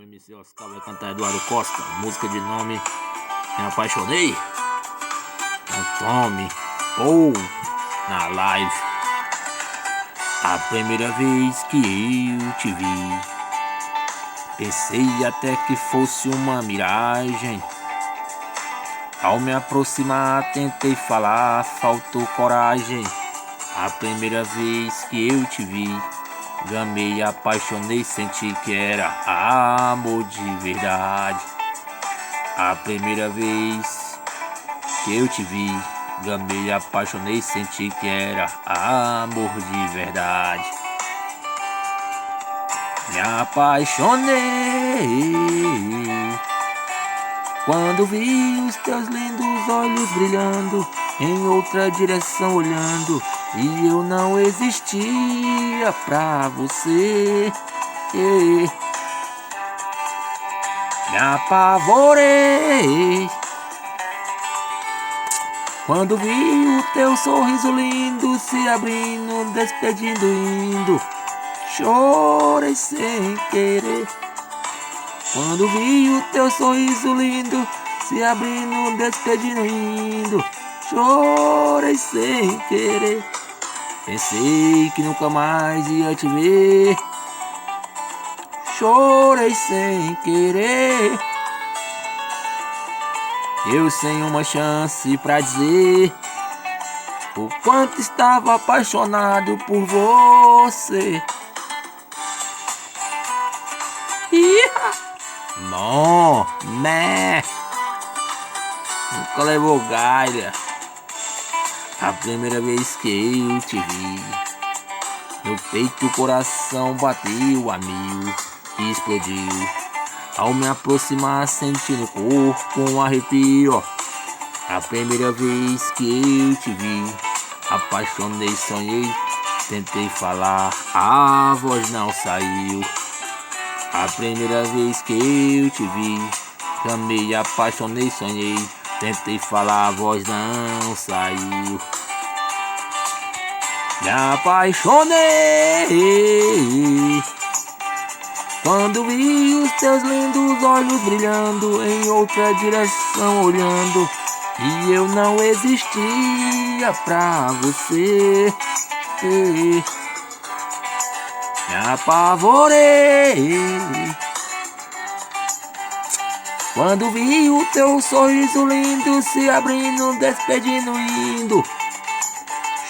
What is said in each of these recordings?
MC Oscar vai cantar Eduardo Costa, música de nome Me Apaixonei. Tome ou na live. A primeira vez que eu te vi, pensei até que fosse uma miragem. Ao me aproximar tentei falar, faltou coragem. A primeira vez que eu te vi, gamei, apaixonei, senti que era amor de verdade. A primeira vez que eu te vi, gamei, apaixonei, senti que era amor de verdade. Me apaixonei quando vi os teus lindos olhos brilhando, em outra direção olhando, e eu não existia pra você. Me apavorei quando vi o teu sorriso lindo se abrindo, despedindo, indo. Chorei sem querer quando vi o teu sorriso lindo se abrindo, despedindo, indo. Chorei sem querer. Pensei que nunca mais ia te ver. Chorei sem querer. Eu sem uma chance pra dizer o quanto estava apaixonado por você. Não, né? Nunca levou galha. A primeira vez que eu te vi, no peito o coração bateu a mil e explodiu. Ao me aproximar senti no corpo um arrepio. A primeira vez que eu te vi, apaixonei, sonhei, tentei falar, a voz não saiu. A primeira vez que eu te vi, amei, apaixonei, sonhei, tentei falar, a voz não saiu. Me apaixonei quando vi os teus lindos olhos brilhando, em outra direção olhando, e eu não existia pra você. Me apavorei quando vi o teu sorriso lindo se abrindo, despedindo, indo.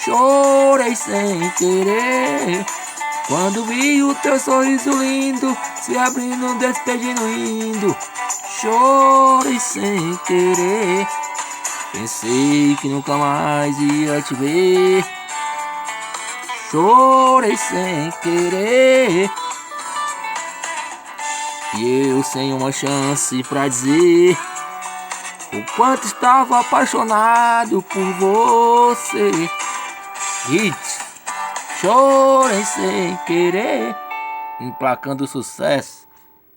Chorei sem querer quando vi o teu sorriso lindo se abrindo, despedindo, indo. Chorei sem querer. Pensei que nunca mais ia te ver. Chorei sem querer. E eu sem uma chance pra dizer o quanto estava apaixonado por você. Hit. Chorei sem querer, emplacando sucesso.